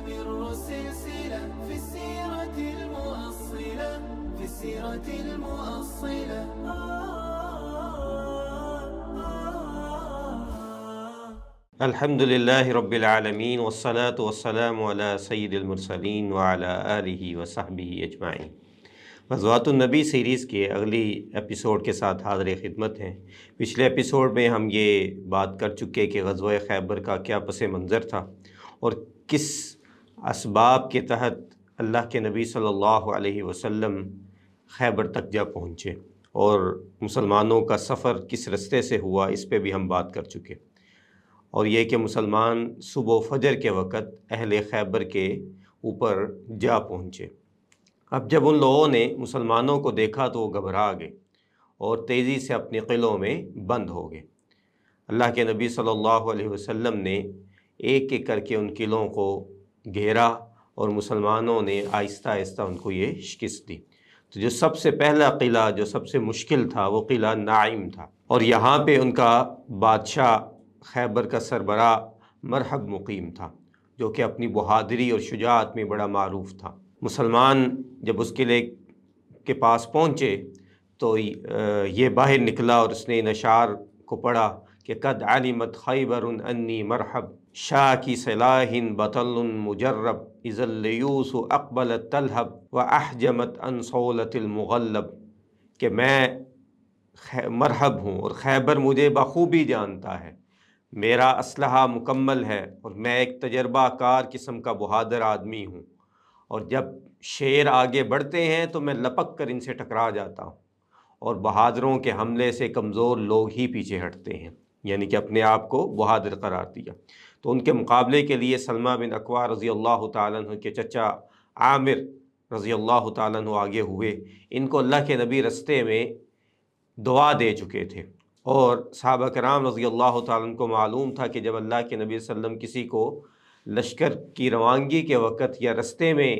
تستمر السلسلة في السيرة المؤصلة في السيرة المؤصلة. الحمد للہ رب العالمین والصلاة والسلام علی سید المرسلین وعلی آلہ وصحبہ اجمعین. غزوات النبی سیریز کے اگلی ایپیسوڈ کے ساتھ حاضر خدمت ہیں. پچھلے ایپیسوڈ میں ہم یہ بات کر چکے کہ غزوہ خیبر کا کیا پس منظر تھا اور کس اسباب کے تحت اللہ کے نبی صلی اللہ علیہ وسلم خیبر تک جا پہنچے اور مسلمانوں کا سفر کس رستے سے ہوا، اس پہ بھی ہم بات کر چکے. اور یہ کہ مسلمان صبح و فجر کے وقت اہل خیبر کے اوپر جا پہنچے. اب جب ان لوگوں نے مسلمانوں کو دیکھا تو وہ گھبرا گئے اور تیزی سے اپنے قلعوں میں بند ہو گئے. اللہ کے نبی صلی اللہ علیہ وسلم نے ایک ایک کر کے ان قلعوں کو گھیرا اور مسلمانوں نے آہستہ آہستہ ان کو یہ شکست دی. تو جو سب سے پہلا قلعہ، جو سب سے مشکل تھا، وہ قلعہ نعیم تھا، اور یہاں پہ ان کا بادشاہ خیبر کا سربراہ مرحب مقیم تھا، جو کہ اپنی بہادری اور شجاعت میں بڑا معروف تھا. مسلمان جب اس قلعے کے پاس پہنچے تو یہ باہر نکلا اور اس نے اشعار کو پڑھا کہ قد علمت خیبر انی مرحب شاہ کی صلاح بطل مجرب اذا اللیوس اقبلت تلہب واحجمت عن صولت المغلب، کہ میں مرحب ہوں اور خیبر مجھے بخوبی جانتا ہے، میرا اسلحہ مکمل ہے اور میں ایک تجربہ کار قسم کا بہادر آدمی ہوں، اور جب شیر آگے بڑھتے ہیں تو میں لپک کر ان سے ٹکرا جاتا ہوں، اور بہادروں کے حملے سے کمزور لوگ ہی پیچھے ہٹتے ہیں، یعنی کہ اپنے آپ کو بہادر قرار دیا. تو ان کے مقابلے کے لیے سلمہ بن اکوع رضی اللہ تعالیٰ عنہ کے چچا عامر رضی اللہ تعالیٰ عنہ آگے ہوئے. ان کو اللہ کے نبی رستے میں دعا دے چکے تھے، اور صحابہ کرام رضی اللہ تعالیٰ عنہ کو معلوم تھا کہ جب اللہ کے نبی صلی اللہ علیہ وسلم کسی کو لشکر کی روانگی کے وقت یا رستے میں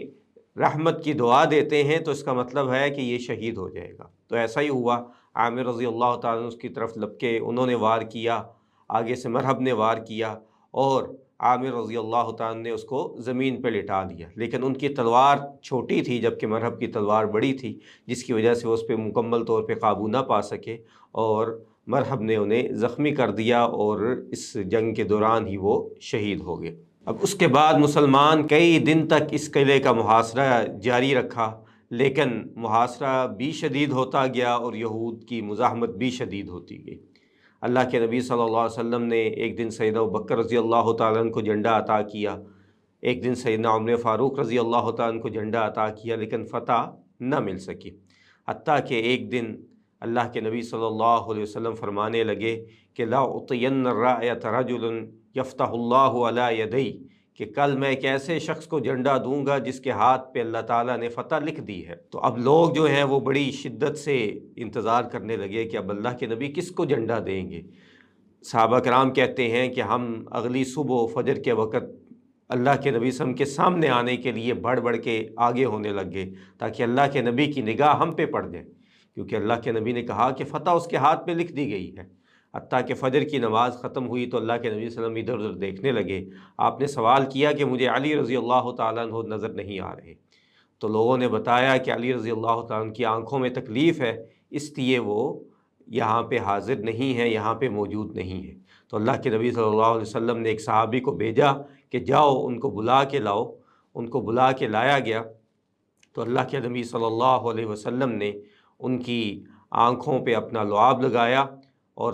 رحمت کی دعا دیتے ہیں تو اس کا مطلب ہے کہ یہ شہید ہو جائے گا. تو ایسا ہی ہوا. عامر رضی اللہ تعالیٰ عنہ اس کی طرف لپکے، انہوں نے وار کیا، آگے سے مرحب نے وار کیا اور عامر رضی اللہ تعالیٰ عنہ نے اس کو زمین پہ لٹا دیا. لیکن ان کی تلوار چھوٹی تھی جبکہ مرحب کی تلوار بڑی تھی، جس کی وجہ سے وہ اس پہ مکمل طور پہ قابو نہ پا سکے اور مرحب نے انہیں زخمی کر دیا اور اس جنگ کے دوران ہی وہ شہید ہو گئے. اب اس کے بعد مسلمان کئی دن تک اس قلعے کا محاصرہ جاری رکھا، لیکن محاصرہ بھی شدید ہوتا گیا اور یہود کی مزاحمت بھی شدید ہوتی گئی. اللہ کے نبی صلی اللہ علیہ وسلم نے ایک دن سیدنا ابوبکر رضی اللہ تعالیٰ عنہ کو جھنڈا عطا کیا، ایک دن سیدنا عمر فاروق رضی اللہ تعالیٰ عنہ کو جھنڈا عطا کیا، لیکن فتح نہ مل سکی. حتیٰ کہ ایک دن اللہ کے نبی صلی اللہ علیہ وسلم فرمانے لگے کہ لا اعطین الرایۃ رجل یفتح اللہ علی یدی، کہ کل میں ایک ایسے شخص کو جھنڈا دوں گا جس کے ہاتھ پہ اللہ تعالیٰ نے فتح لکھ دی ہے. تو اب لوگ جو ہیں وہ بڑی شدت سے انتظار کرنے لگے کہ اب اللہ کے نبی کس کو جھنڈا دیں گے. صحابہ کرام کہتے ہیں کہ ہم اگلی صبح فجر کے وقت اللہ کے نبی صلی اللہ علیہ وسلم کے سامنے آنے کے لیے بڑھ بڑھ کے آگے ہونے لگ گئے تاکہ اللہ کے نبی کی نگاہ ہم پہ پڑ جائے، کیونکہ اللہ کے نبی نے کہا کہ فتح اس کے ہاتھ پہ لکھ دی گئی ہے. حتیٰ کہ فجر کی نماز ختم ہوئی تو اللہ کے نبی صلی اللہ علیہ وسلم ادھر ادھر دیکھنے لگے. آپ نے سوال کیا کہ مجھے علی رضی اللہ تعالیٰ عنہ نظر نہیں آ رہے. تو لوگوں نے بتایا کہ علی رضی اللہ تعالیٰ عنہ کی آنکھوں میں تکلیف ہے، اس لیے وہ یہاں پہ حاضر نہیں ہے، یہاں پہ موجود نہیں ہے. تو اللہ کے نبی صلی اللہ علیہ وسلم نے ایک صحابی کو بھیجا کہ جاؤ ان کو بلا کے لاؤ. ان کو بلا کے لایا گیا تو اللہ کے نبی صلی اللہ علیہ وسلم نے ان کی آنکھوں پہ اپنا لعاب لگایا، اور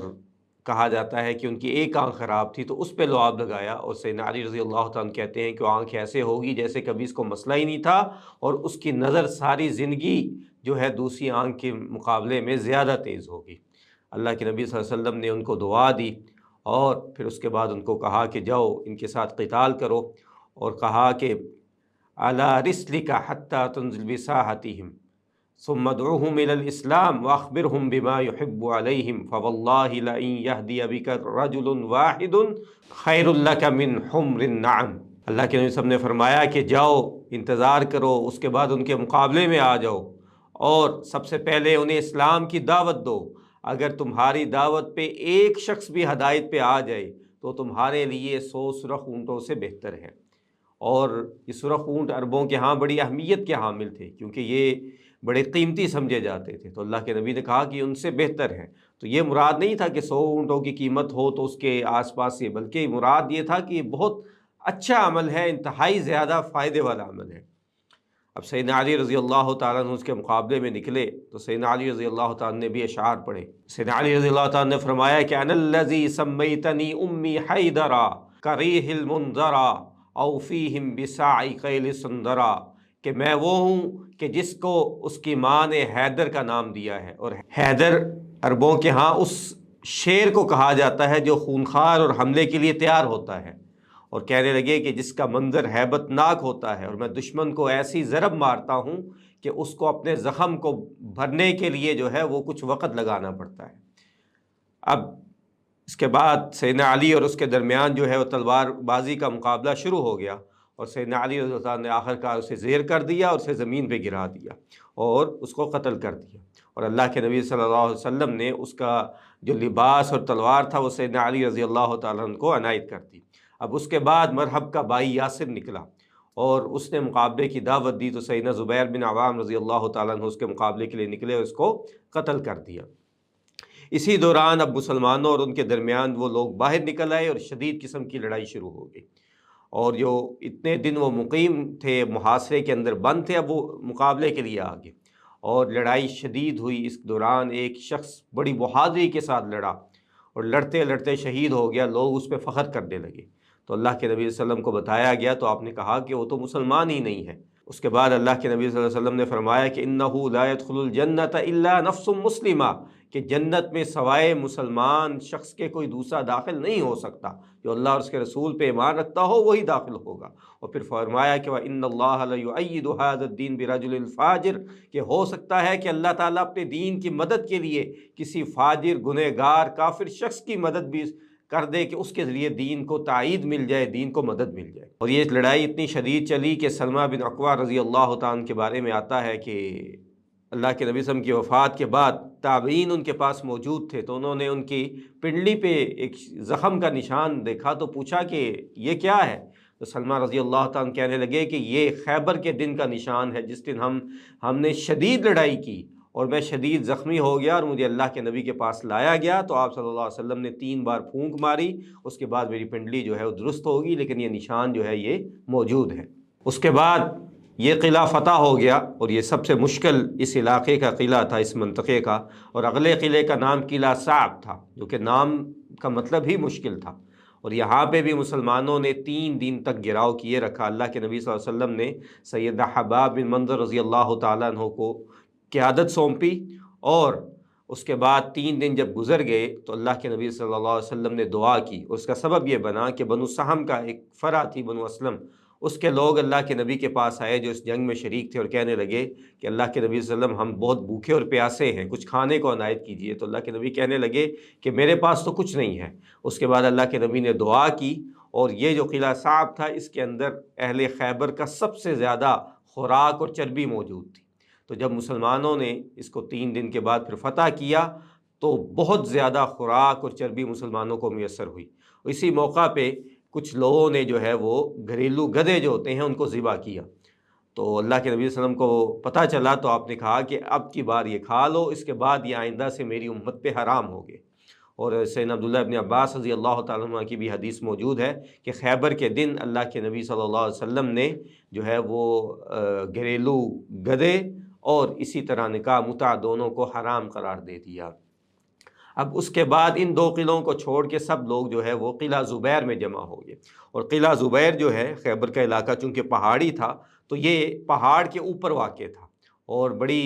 کہا جاتا ہے کہ ان کی ایک آنکھ خراب تھی تو اس پہ لعاب لگایا، اور سیدنا علی رضی اللہ تعالیٰ عنہ کہتے ہیں کہ وہ آنکھ ایسے ہوگی جیسے کبھی اس کو مسئلہ ہی نہیں تھا، اور اس کی نظر ساری زندگی جو ہے دوسری آنکھ کے مقابلے میں زیادہ تیز ہوگی. اللہ کے نبی صلی اللہ علیہ وسلم نے ان کو دعا دی اور پھر اس کے بعد ان کو کہا کہ جاؤ ان کے ساتھ قتال کرو، اور کہا کہ علی رسلک حتی تنزل بساحتہم ثم ادعوهم الى الاسلام واخبرهم بما يحب عليهم فوالله لئن يهدي بك رجل واحد خير لك من حمر النعم. اللہ کے نبی صاحب نے فرمایا کہ جاؤ انتظار کرو، اس کے بعد ان کے مقابلے میں آ جاؤ اور سب سے پہلے انہیں اسلام کی دعوت دو. اگر تمہاری دعوت پہ ایک شخص بھی ہدایت پہ آ جائے تو تمہارے لیے 100 سرخ اونٹوں سے بہتر ہے. اور یہ سرخ اونٹ عربوں کے ہاں بڑی اہمیت کے حامل تھے، کیونکہ یہ بڑے قیمتی سمجھے جاتے تھے، تو اللہ کے نبی نے کہا کہ ان سے بہتر ہے۔ تو یہ مراد نہیں تھا کہ 100 اونٹوں کی قیمت ہو تو اس کے آس پاس سے، بلکہ مراد یہ تھا کہ یہ بہت اچھا عمل ہے، انتہائی زیادہ فائدے والا عمل ہے۔ اب سیدنا علی رضی اللہ تعالیٰ عنہ اس کے مقابلے میں نکلے تو سیدنا علی رضی اللہ تعالیٰ نے بھی اشعار پڑھے۔ سیدنا علی رضی اللہ تعالیٰ نے فرمایا کہ انا الذی سمیتنی امی حیدرا کریہ المنظرا او فیہم بساعی قیل سندرا، کہ میں وہ ہوں کہ جس کو اس کی ماں نے حیدر کا نام دیا ہے، اور حیدر عربوں کے ہاں اس شیر کو کہا جاتا ہے جو خونخوار اور حملے کے لیے تیار ہوتا ہے، اور کہنے لگے کہ جس کا منظر ہیبت ناک ہوتا ہے، اور میں دشمن کو ایسی ضرب مارتا ہوں کہ اس کو اپنے زخم کو بھرنے کے لیے جو ہے وہ کچھ وقت لگانا پڑتا ہے۔ اب اس کے بعد سیدنا علی اور اس کے درمیان جو ہے وہ تلوار بازی کا مقابلہ شروع ہو گیا، اور سیدنا علی رضی اللہ عنہ نے آخر کار اسے زیر کر دیا اور اسے زمین پہ گرا دیا اور اس کو قتل کر دیا، اور اللہ کے نبی صلی اللہ علیہ وسلم نے اس کا جو لباس اور تلوار تھا وہ سیدنا علی رضی اللہ تعالیٰ عنہ کو عنایت کر دی۔ اب اس کے بعد مرحب کا بھائی یاسر نکلا اور اس نے مقابلے کی دعوت دی، تو سیدنا زبیر بن عوام رضی اللہ تعالیٰ عنہ اس کے مقابلے کے لیے نکلے اور اس کو قتل کر دیا۔ اسی دوران اب مسلمانوں اور ان کے درمیان وہ لوگ باہر نکل آئے اور شدید قسم کی لڑائی شروع ہو گئی، اور جو اتنے دن وہ مقیم تھے، محاصرے کے اندر بند تھے، اب وہ مقابلے کے لیے آ گئے، اور لڑائی شدید ہوئی۔ اس دوران ایک شخص بڑی بہادری کے ساتھ لڑا اور لڑتے لڑتے شہید ہو گیا، لوگ اس پہ فخر کرنے لگے، تو اللہ کے نبی صلی اللہ علیہ وسلم کو بتایا گیا تو آپ نے کہا کہ وہ تو مسلمان ہی نہیں ہے۔ اس کے بعد اللہ کے نبی صلی اللہ علیہ وسلم نے فرمایا کہ انہ لا يدخل الجنۃ الا نفس مسلمہ، کہ جنت میں سوائے مسلمان شخص کے کوئی دوسرا داخل نہیں ہو سکتا، جو اللہ اور اس کے رسول پہ ایمان رکھتا ہو وہی داخل ہوگا۔ اور پھر فرمایا کہ وَإِنَّ اللَّهَ لَيُؤَيِّدُ هَذَا الدِّينَ بِرَجُلٍ فَاجِرٍ، کہ ہو سکتا ہے کہ اللہ تعالیٰ اپنے دین کی مدد کے لیے کسی فاجر، گنہگار، کافر شخص کی مدد بھی کر دے کہ اس کے ذریعے دین کو تائید مل جائے، دین کو مدد مل جائے۔ اور یہ لڑائی اتنی شدید چلی کہ سلمہ بن عقوہ رضی اللہ تعالیٰ عنہ کے بارے میں آتا ہے کہ اللہ کے نبی صلی اللہ علیہ وسلم کی وفات کے بعد تابعین ان کے پاس موجود تھے، تو انہوں نے ان کی پنڈلی پہ ایک زخم کا نشان دیکھا تو پوچھا کہ یہ کیا ہے؟ تو سلمہ رضی اللہ تعالیٰ عنہ کہنے لگے کہ یہ خیبر کے دن کا نشان ہے، جس دن ہم نے شدید لڑائی کی اور میں شدید زخمی ہو گیا اور مجھے اللہ کے نبی کے پاس لایا گیا، تو آپ صلی اللہ علیہ وسلم نے 3 بار پھونک ماری، اس کے بعد میری پنڈلی جو ہے وہ درست ہوگی، لیکن یہ نشان جو ہے یہ موجود ہے۔ اس کے بعد یہ قلعہ فتح ہو گیا، اور یہ سب سے مشکل اس علاقے کا قلعہ تھا، اس منطقے کا، اور اگلے قلعے کا نام قلعہ صعب تھا، جو کہ نام کا مطلب ہی مشکل تھا، اور یہاں پہ بھی مسلمانوں نے 3 دن تک گھیراؤ کیے رکھا۔ اللہ کے نبی صلی اللہ علیہ وسلم نے سیدنا حباب بن منظر رضی اللہ تعالیٰ عنہ کو قیادت سونپی، اور اس کے بعد 3 دن جب گزر گئے تو اللہ کے نبی صلی اللہ علیہ وسلم نے دعا کی، اور اس کا سبب یہ بنا کہ بنو سہم کا ایک فرع تھی، بنو اسلم، اس کے لوگ اللہ کے نبی کے پاس آئے جو اس جنگ میں شریک تھے، اور کہنے لگے کہ اللہ کے نبی صلی اللہ علیہ وسلم ہم بہت بھوکے اور پیاسے ہیں، کچھ کھانے کو عنایت کیجیے۔ تو اللہ کے نبی کہنے لگے کہ میرے پاس تو کچھ نہیں ہے۔ اس کے بعد اللہ کے نبی نے دعا کی، اور یہ جو قلعہ صعب تھا اس کے اندر اہل خیبر کا سب سے زیادہ خوراک اور چربی موجود تھی۔ تو جب مسلمانوں نے اس کو 3 دن کے بعد پھر فتح کیا تو بہت زیادہ خوراک اور چربی مسلمانوں کو میسر ہوئی۔ اسی موقع پہ کچھ لوگوں نے جو ہے وہ گھریلو گدھے جو ہوتے ہیں ان کو ذبح کیا، تو اللہ کے نبی صلی اللہ علیہ وسلم کو پتہ چلا تو آپ نے کہا کہ اب کی بار یہ کھا لو، اس کے بعد یہ آئندہ سے میری امت پہ حرام ہو گئے۔ اور سیدنا عبداللہ ابن عباس رضی اللہ تعالیٰ عنہ کی بھی حدیث موجود ہے کہ خیبر کے دن اللہ کے نبی صلی اللہ علیہ وسلم نے جو ہے وہ گھریلو گدھے اور اسی طرح نکاح متع دونوں کو حرام قرار دے دیا۔ اب اس کے بعد ان 2 قلعوں کو چھوڑ کے سب لوگ جو ہے وہ قلعہ زبیر میں جمع ہو گئے، اور قلعہ زبیر جو ہے خیبر کا علاقہ چونکہ پہاڑی تھا تو یہ پہاڑ کے اوپر واقع تھا، اور بڑی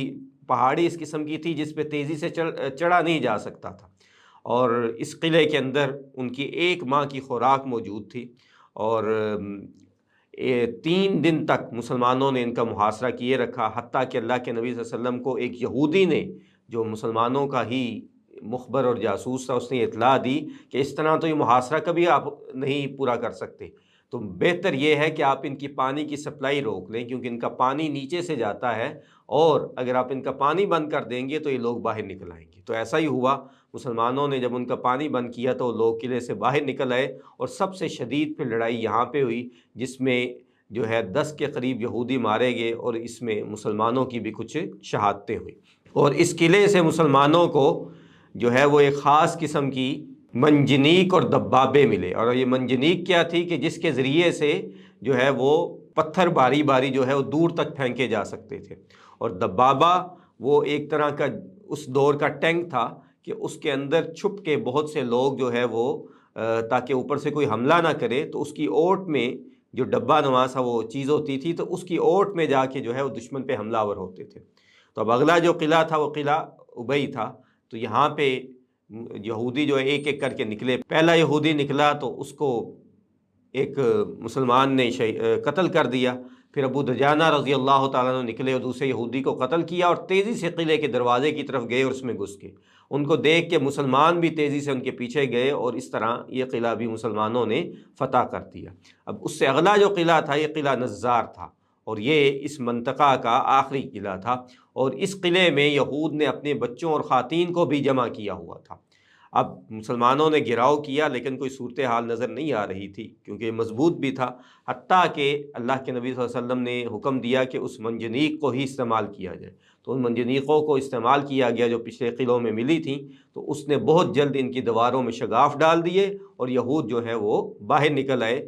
پہاڑی اس قسم کی تھی جس پہ تیزی سے چڑھا نہیں جا سکتا تھا، اور اس قلعے کے اندر ان کی 1 ماہ کی خوراک موجود تھی، اور 3 دن تک مسلمانوں نے ان کا محاصرہ کیے رکھا، حتیٰ کہ اللہ کے نبی صلی اللہ علیہ وسلم کو ایک یہودی نے جو مسلمانوں کا ہی مخبر اور جاسوس تھا، اس نے اطلاع دی کہ اس طرح تو یہ محاصرہ کبھی آپ نہیں پورا کر سکتے، تو بہتر یہ ہے کہ آپ ان کی پانی کی سپلائی روک لیں، کیونکہ ان کا پانی نیچے سے جاتا ہے، اور اگر آپ ان کا پانی بند کر دیں گے تو یہ لوگ باہر نکل آئیں گے۔ تو ایسا ہی ہوا، مسلمانوں نے جب ان کا پانی بند کیا تو لوگ قلعے سے باہر نکل آئے، اور سب سے شدید پھر لڑائی یہاں پہ ہوئی، جس میں جو ہے 10 کے قریب یہودی مارے گئے، اور اس میں مسلمانوں کی بھی کچھ شہادتیں ہوئیں۔ اور اس قلعے سے مسلمانوں کو جو ہے وہ ایک خاص قسم کی منجنیق اور دبابے ملے، اور یہ منجنیق کیا تھی کہ جس کے ذریعے سے جو ہے وہ پتھر باری باری جو ہے وہ دور تک پھینکے جا سکتے تھے، اور دبابہ وہ ایک طرح کا اس دور کا ٹینک تھا کہ اس کے اندر چھپ کے بہت سے لوگ جو ہے وہ تاکہ اوپر سے کوئی حملہ نہ کرے، تو اس کی اوٹ میں جو ڈبہ نواسا وہ چیز ہوتی تھی، تو اس کی اوٹ میں جا کے جو ہے وہ دشمن پہ حملہ آور ہوتے تھے۔ تو اب اگلا جو قلعہ تھا وہ قلعہ ابئی تھا، تو یہاں پہ یہودی جو ہے ایک ایک کر کے نکلے۔ پہلا یہودی نکلا تو اس کو ایک مسلمان نے قتل کر دیا، پھر ابو دجانہ رضی اللہ تعالیٰ عنہ نکلے اور دوسرے یہودی کو قتل کیا، اور تیزی سے قلعے کے دروازے کی طرف گئے اور اس میں گھس گئے۔ ان کو دیکھ کے مسلمان بھی تیزی سے ان کے پیچھے گئے، اور اس طرح یہ قلعہ بھی مسلمانوں نے فتح کر دیا۔ اب اس سے اگلا جو قلعہ تھا یہ قلعہ نزار تھا، اور یہ اس منطقہ کا آخری قلعہ تھا، اور اس قلعے میں یہود نے اپنے بچوں اور خواتین کو بھی جمع کیا ہوا تھا۔ اب مسلمانوں نے گھراؤ کیا لیکن کوئی صورتحال نظر نہیں آ رہی تھی، کیونکہ یہ مضبوط بھی تھا، حتیٰ کہ اللہ کے نبی صلی اللہ علیہ وسلم نے حکم دیا کہ اس منجنیق کو ہی استعمال کیا جائے، تو ان منجنیقوں کو استعمال کیا گیا جو پچھلے قلعوں میں ملی تھیں، تو اس نے بہت جلد ان کی دیواروں میں شگاف ڈال دیے، اور یہود جو ہے وہ باہر نکل آئے،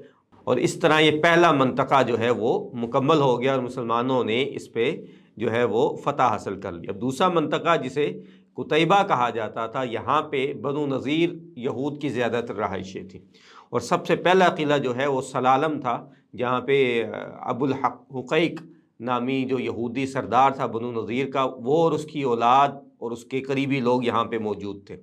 اور اس طرح یہ پہلا منطقہ جو ہے وہ مکمل ہو گیا، اور مسلمانوں نے اس پہ جو ہے وہ فتح حاصل کر لی۔ اب دوسرا منطقہ جسے قطیبہ کہا جاتا تھا، یہاں پہ بنو نذیر یہود کی زیادہ تر رہائشیں تھیں، اور سب سے پہلا قلعہ جو ہے وہ سلالم تھا، جہاں پہ ابو الحقیق نامی جو یہودی سردار تھا بنو نذیر کا، وہ اور اس کی اولاد اور اس کے قریبی لوگ یہاں پہ موجود تھے،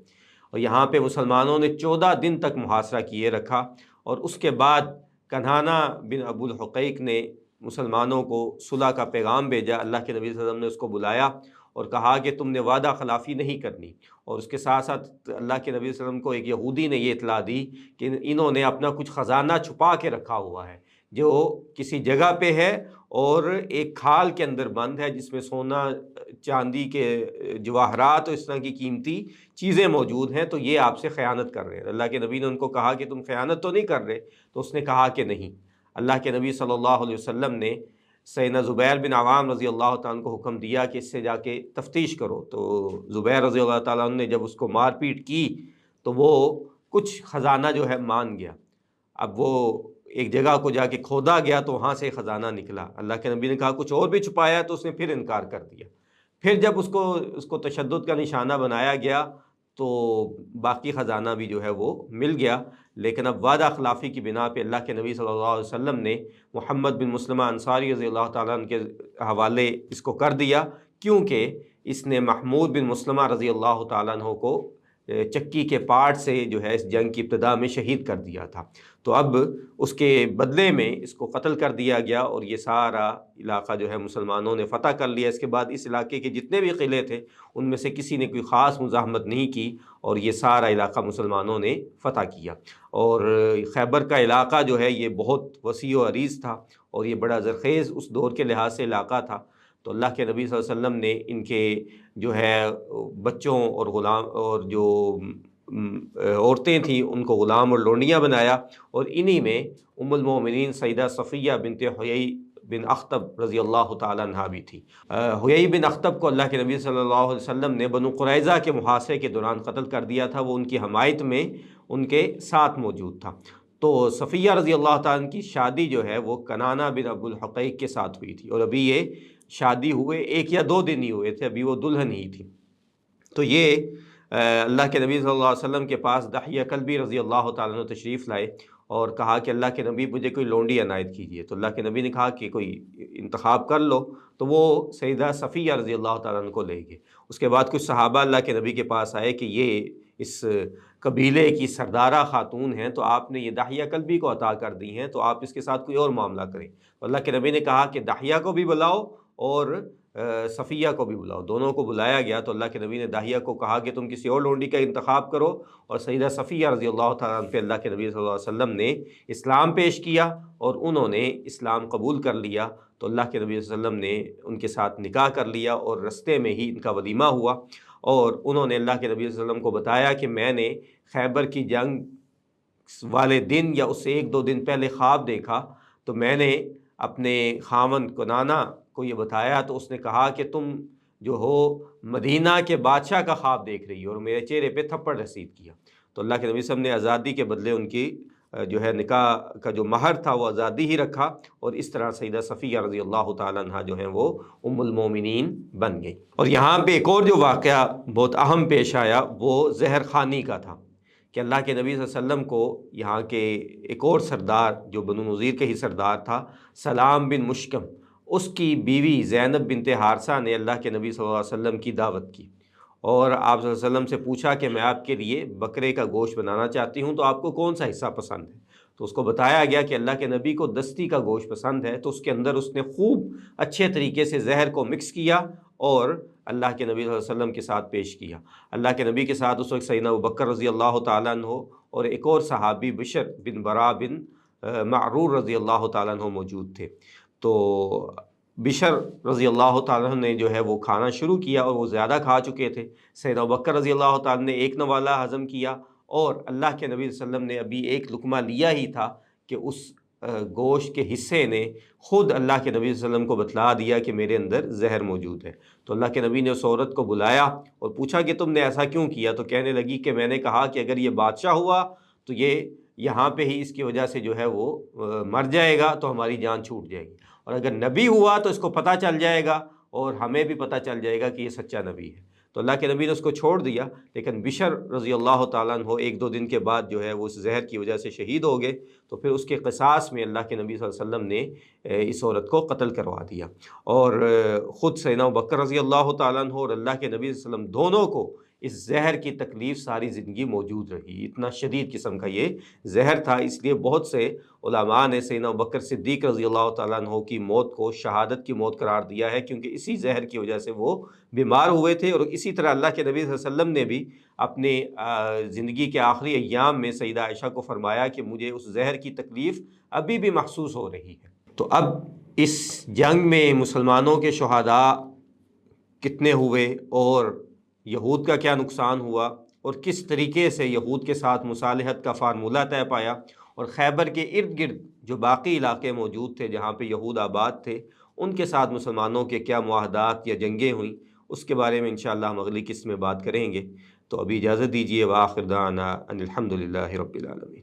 اور یہاں پہ مسلمانوں نے 14 دن تک محاصرہ کیے رکھا، اور اس کے بعد کنہانہ بن ابو الحقیق نے مسلمانوں کو صلح کا پیغام بھیجا۔ اللہ کے نبی صلی اللہ علیہ وسلم نے اس کو بلایا اور کہا کہ تم نے وعدہ خلافی نہیں کرنی، اور اس کے ساتھ ساتھ اللہ کے نبی صلی اللہ علیہ وسلم کو ایک یہودی نے یہ اطلاع دی کہ انہوں نے اپنا کچھ خزانہ چھپا کے رکھا ہوا ہے جو کسی جگہ پہ ہے، اور ایک کھال کے اندر بند ہے جس میں سونا چاندی کے جواہرات اور اس طرح کی قیمتی چیزیں موجود ہیں، تو یہ آپ سے خیانت کر رہے ہیں۔ اللہ کے نبی نے ان کو کہا کہ تم خیانت تو نہیں کر رہے، تو اس نے کہا کہ نہیں۔ اللہ کے نبی صلی اللہ علیہ وسلم نے سیدنا زبیر بن عوام رضی اللہ تعالیٰ عنہ کو حکم دیا کہ اس سے جا کے تفتیش کرو، تو زبیر رضی اللہ تعالیٰ عنہ نے جب اس کو مار پیٹ کی تو وہ کچھ خزانہ جو ہے مان گیا۔ اب وہ ایک جگہ کو جا کے کھودا گیا تو وہاں سے خزانہ نکلا۔ اللہ کے نبی نے کہا کچھ اور بھی چھپایا، تو اس نے پھر انکار کر دیا۔ پھر جب اس کو تشدد کا نشانہ بنایا گیا تو باقی خزانہ بھی جو ہے وہ مل گیا، لیکن اب وعدہ خلافی کی بنا پہ اللہ کے نبی صلی اللہ علیہ وسلم نے محمد بن مسلمہ انصاری رضی اللہ تعالیٰ عنہ کے حوالے اس کو کر دیا، کیونکہ اس نے محمود بن مسلمہ رضی اللہ تعالیٰ عنہ کو چکی کے پاٹ سے جو ہے اس جنگ کی ابتدا میں شہید کر دیا تھا، تو اب اس کے بدلے میں اس کو قتل کر دیا گیا، اور یہ سارا علاقہ جو ہے مسلمانوں نے فتح کر لیا۔ اس کے بعد اس علاقے کے جتنے بھی قلعے تھے ان میں سے کسی نے کوئی خاص مزاحمت نہیں کی، اور یہ سارا علاقہ مسلمانوں نے فتح کیا۔ اور خیبر کا علاقہ جو ہے یہ بہت وسیع و عریض تھا، اور یہ بڑا زرخیز اس دور کے لحاظ سے علاقہ تھا، تو اللہ کے نبی صلی اللہ علیہ وسلم نے ان کے جو ہے بچوں اور غلام اور جو عورتیں تھیں ان کو غلام اور لونڈیاں بنایا، اور انہی میں ام المومنین سیدہ صفیہ بنت حیی بن اخطب رضی اللہ تعالیٰ عنہ بھی تھی۔ حیی بن اخطب کو اللہ کے نبی صلی اللہ علیہ وسلم نے بنو قریظہ کے محاصرے کے دوران قتل کر دیا تھا، وہ ان کی حمایت میں ان کے ساتھ موجود تھا۔ تو صفیہ رضی اللہ تعالیٰ عنہ کی شادی جو ہے وہ کنانہ بن ابو الحقیق کے ساتھ ہوئی تھی، اور ابھی یہ شادی ہوئے 1 یا 2 دن ہی ہوئے تھے، ابھی وہ دلہن ہی تھی۔ تو یہ اللہ کے نبی صلی اللہ علیہ وسلم کے پاس دحیہ کلبی رضی اللہ تعالیٰ عنہ تشریف لائے اور کہا کہ اللہ کے نبی مجھے کوئی لونڈی عنایت کیجیے، تو اللہ کے نبی نے کہا کہ کوئی انتخاب کر لو، تو وہ سیدہ صفیہ رضی اللہ تعالیٰ عنہ کو لے گئے۔ اس کے بعد کچھ صحابہ اللہ کے نبی کے پاس آئے کہ یہ اس قبیلے کی سردارہ خاتون ہیں، تو آپ نے یہ دحیہ کلبی کو عطا کر دی ہیں، تو آپ اس کے ساتھ کوئی اور معاملہ کریں۔ تو اللہ کے نبی نے کہا کہ دحیہ کو بھی بلاؤ اور صفیہ کو بھی بلاؤ، دونوں کو بلایا گیا۔ تو اللہ کے نبی نے داہیہ کو کہا کہ تم کسی اور لونڈی کا انتخاب کرو، اور سیدہ صفیہ رضی اللہ تعالیٰ عنہ پہ اللہ کے نبی صلی اللہ علیہ وسلم نے اسلام پیش کیا، اور انہوں نے اسلام قبول کر لیا۔ تو اللہ کے نبی صلی اللہ علیہ وسلم نے ان کے ساتھ نکاح کر لیا، اور رستے میں ہی ان کا ولیمہ ہوا، اور انہوں نے اللہ کے نبی صلی اللہ علیہ وسلم کو بتایا کہ میں نے خیبر کی جنگ والے دن یا اس سے 1-2 دن پہلے خواب دیکھا، تو میں نے اپنے خاوند کنانہ کو یہ بتایا تو اس نے کہا کہ تم جو ہو مدینہ کے بادشاہ کا خواب دیکھ رہی ہو، اور میرے چہرے پہ تھپڑ رسید کیا۔ تو اللہ کے نبی صلی اللہ علیہ وسلم نے آزادی کے بدلے ان کی جو ہے نکاح کا جو مہر تھا وہ آزادی ہی رکھا، اور اس طرح سیدہ صفیہ رضی اللہ تعالیٰ عنہ جو ہیں وہ ام المومنین بن گئی۔ اور یہاں پہ ایک اور جو واقعہ بہت اہم پیش آیا وہ زہر خوانی کا تھا، کہ اللہ کے نبی صلی اللہ علیہ وسلم کو یہاں کے ایک اور سردار جو بنو نذیر کے ہی سردار تھا، سلام بن مشکم، اس کی بیوی زینب بنت حارثہ نے اللہ کے نبی صلی اللہ علیہ وسلم کی دعوت کی، اور آپ صلی اللہ علیہ وسلم سے پوچھا کہ میں آپ کے لیے بکرے کا گوشت بنانا چاہتی ہوں، تو آپ کو کون سا حصہ پسند ہے؟ تو اس کو بتایا گیا کہ اللہ کے نبی کو دستی کا گوشت پسند ہے، تو اس کے اندر اس نے خوب اچھے طریقے سے زہر کو مکس کیا اور اللہ کے نبی صلی اللہ علیہ وسلم کے ساتھ پیش کیا۔ اللہ کے نبی کے ساتھ اس وقت سیدنا ابوبکر رضی اللہ تعالیٰ عنہ اور ایک اور صحابی بشر بن برا بن معرور رضی اللہ تعالیٰ عنہ موجود تھے۔ تو بشر رضی اللہ تعالیٰ عنہ نے جو ہے وہ کھانا شروع کیا، اور وہ زیادہ کھا چکے تھے۔ سیدنا ابوبکر رضی اللہ تعالیٰ نے ایک نوالا ہضم کیا، اور اللہ کے نبی صلی اللہ علیہ وسلم نے ابھی ایک لقمہ لیا ہی تھا کہ اس گوشت کے حصے نے خود اللہ کے نبی صلی اللہ علیہ وسلم کو بتلا دیا کہ میرے اندر زہر موجود ہے۔ تو اللہ کے نبی نے اس عورت کو بلایا اور پوچھا کہ تم نے ایسا کیوں کیا؟ تو کہنے لگی کہ میں نے کہا کہ اگر یہ بادشاہ ہوا تو یہ یہاں پہ ہی اس کی وجہ سے جو ہے وہ مر جائے گا، تو ہماری جان چھوٹ جائے گی، اور اگر نبی ہوا تو اس کو پتہ چل جائے گا اور ہمیں بھی پتہ چل جائے گا کہ یہ سچا نبی ہے۔ تو اللہ کے نبی نے اس کو چھوڑ دیا، لیکن بشر رضی اللہ تعالیٰ عنہ ایک دو دن کے بعد جو ہے وہ اس زہر کی وجہ سے شہید ہو گئے۔ تو پھر اس کے قصاص میں اللہ کے نبی صلی اللہ علیہ وسلم نے اس عورت کو قتل کروا دیا، اور خود سیدنا ابوبکر رضی اللہ تعالیٰ عنہ اور اللہ کے نبی صلی اللہ علیہ وسلم دونوں کو اس زہر کی تکلیف ساری زندگی موجود رہی۔ اتنا شدید قسم کا یہ زہر تھا، اس لیے بہت سے علماء نے سیدنا ابوبکر صدیق رضی اللہ تعالیٰ عنہ کی موت کو شہادت کی موت قرار دیا ہے، کیونکہ اسی زہر کی وجہ سے وہ بیمار ہوئے تھے۔ اور اسی طرح اللہ کے نبی صلی اللہ علیہ وسلم نے بھی اپنے زندگی کے آخری ایام میں سیدہ عائشہ کو فرمایا کہ مجھے اس زہر کی تکلیف ابھی بھی محسوس ہو رہی ہے۔ تو اب اس جنگ میں مسلمانوں کے شہداء کتنے ہوئے، اور یہود کا کیا نقصان ہوا، اور کس طریقے سے یہود کے ساتھ مصالحت کا فارمولہ طے پایا، اور خیبر کے ارد گرد جو باقی علاقے موجود تھے جہاں پہ یہود آباد تھے ان کے ساتھ مسلمانوں کے کیا معاہدات یا جنگیں ہوئیں، اس کے بارے میں انشاءاللہ ہم اگلی قسط میں بات کریں گے۔ تو ابھی اجازت دیجیے، وآخر دعوانا ان الحمد للہ رب العالمین۔